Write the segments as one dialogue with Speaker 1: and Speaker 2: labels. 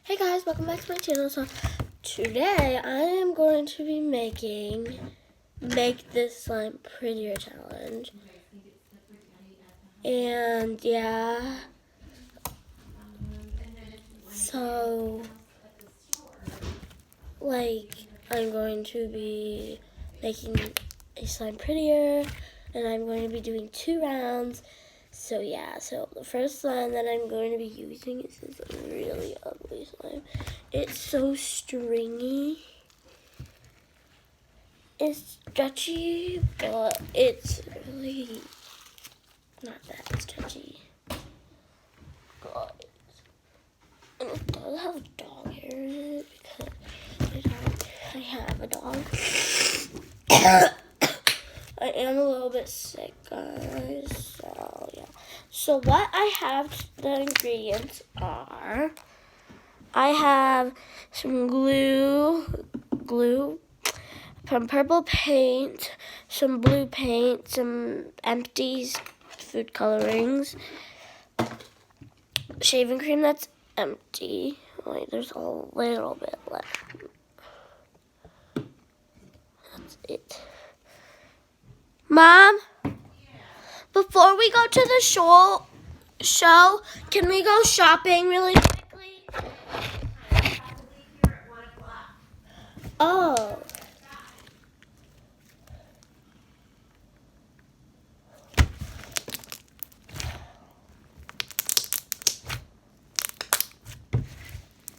Speaker 1: Hey guys, welcome back to my channel. So today I am going to be make this slime prettier challenge. And yeah, so I'm going to be making a slime prettier, and I'm going to be doing 2 rounds. So yeah, so the first slime that I'm going to be using is this really ugly slime. It's so stringy. It's stretchy, but it's really not that stretchy. Guys, and it does have dog hair in it because I have a dog. I am a little bit sick, guys. So yeah. So what I have, the ingredients are, I have some glue, some purple paint, some blue paint, some empty food colorings, shaving cream that's empty. Wait, there's a little bit left. That's it. Mom, before we go to the show, can we go shopping really quickly? Oh.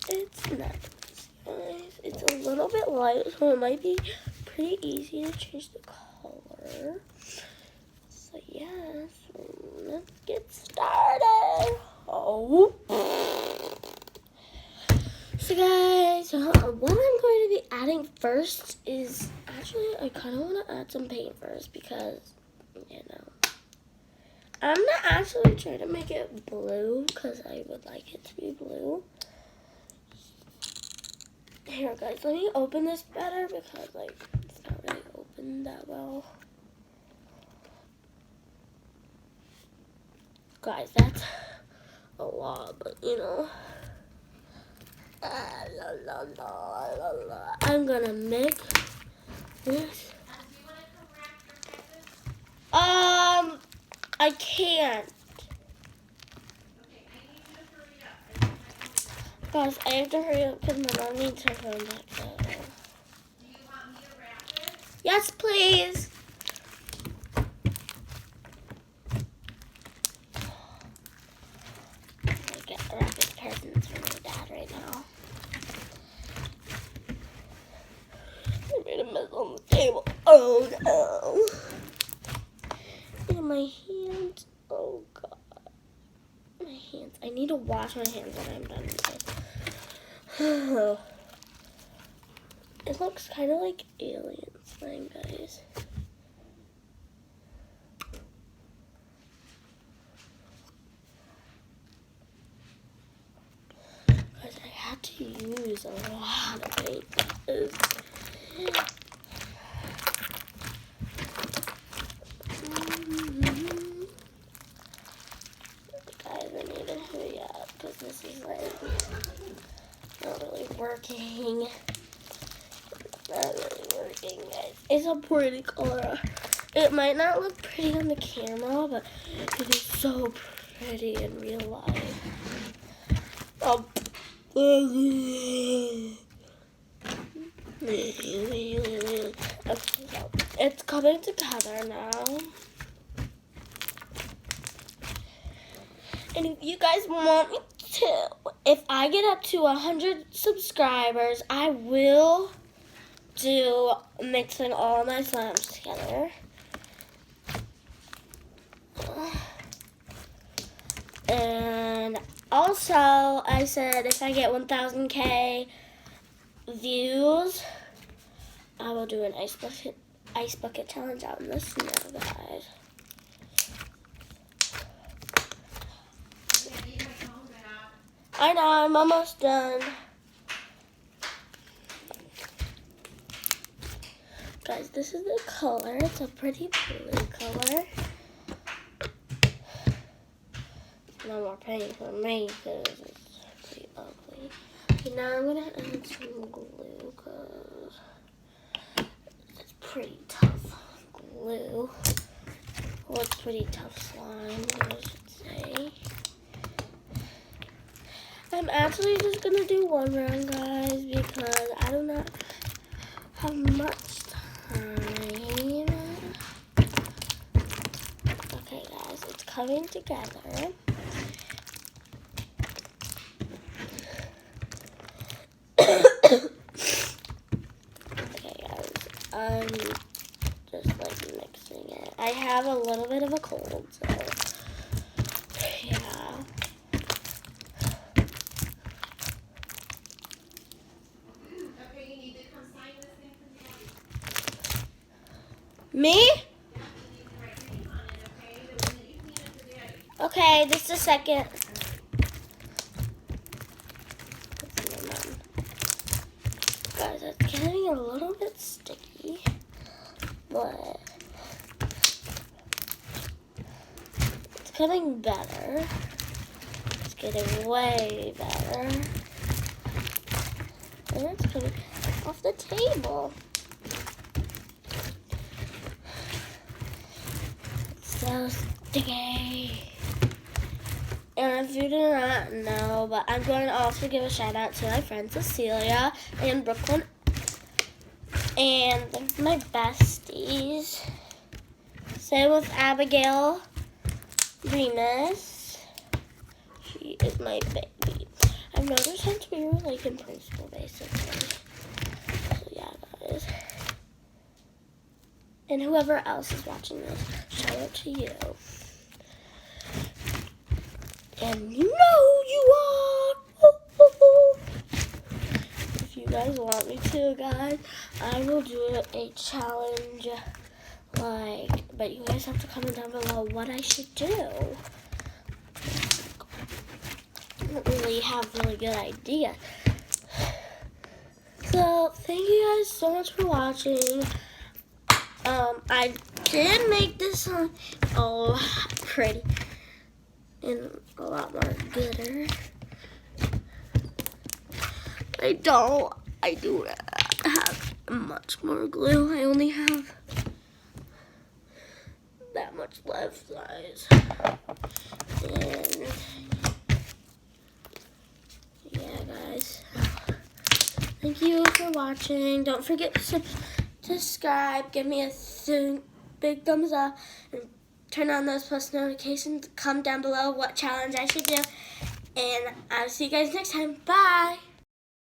Speaker 1: It's nice, guys. It's a little bit light, so it might be pretty easy to change the color. So yeah, so let's get started. Oh. So guys, what I'm going to be adding first is, actually, I kind of want to add some paint first because, you know, I'm not actually trying to make it blue because I would like it to be blue. Here, guys, let me open this better because, it's not really open that well. Guys, that's a lot, but, you know. I'm gonna make this. I can't. Guys, I have to hurry up because my mom needs her phone back there.
Speaker 2: Do you want me to wrap it?
Speaker 1: Yes, please. I'm gonna get wrapping presents for my dad right now. I made a mess on the table. Oh no. And my hands. Oh god. My hands. I need to wash my hands when I'm done with this. It looks kind of like alien slime, guys. Guys, I had to use a lot of paint. Guys, I need to hurry up because this is not really working. Not really working, guys. It's a pretty color. It might not look pretty on the camera, but it is so pretty in real life. It's coming together now. And if you guys want me to, if I get up to 100 subscribers, I will do mixing all my slimes together. And also, I said if I get 1,000K views, I will do an ice bucket challenge out in the snow, guys. I know, I'm almost done. Guys, this is the color. It's a pretty blue color. No more paint for me because it's pretty ugly. Okay, now I'm gonna add some glue because it's pretty tough glue. Well, it's pretty tough slime, I should say. I'm actually just gonna do one round, guys, because I do not have much time. Okay, guys, it's coming together. Okay, guys, I'm just like mixing it. I have a little bit of a cold, so yeah.
Speaker 2: Okay, you need to come sign this thing for Daddy.
Speaker 1: Me?
Speaker 2: Yeah, you need to write your name on it, okay? The one that you clean up for Daddy.
Speaker 1: Okay, just a second. Guys, it's getting a little bit sticky, but it's getting better. It's getting way better. And it's coming off the table. It's so sticky. And if you do not know, but I'm going to also give a shout out to my friend Cecilia in Brooklyn and my besties. Same with Abigail Remus. She is my baby. I've known her since we were like in preschool, basically. So yeah, guys. And whoever else is watching this, shout out to you. And you know you are. If you guys want me to, guys, I will do a challenge. But you guys have to comment down below what I should do. I don't really have really good idea. So thank you guys so much for watching. I did make this one pretty and a lot more gooder. I do not have much more glue. I only have that much left, guys. And yeah, guys. Thank you for watching. Don't forget to subscribe. Give me a big thumbs up. And turn on those post notifications. Comment down below what challenge I should do. And I'll see you guys next time. Bye.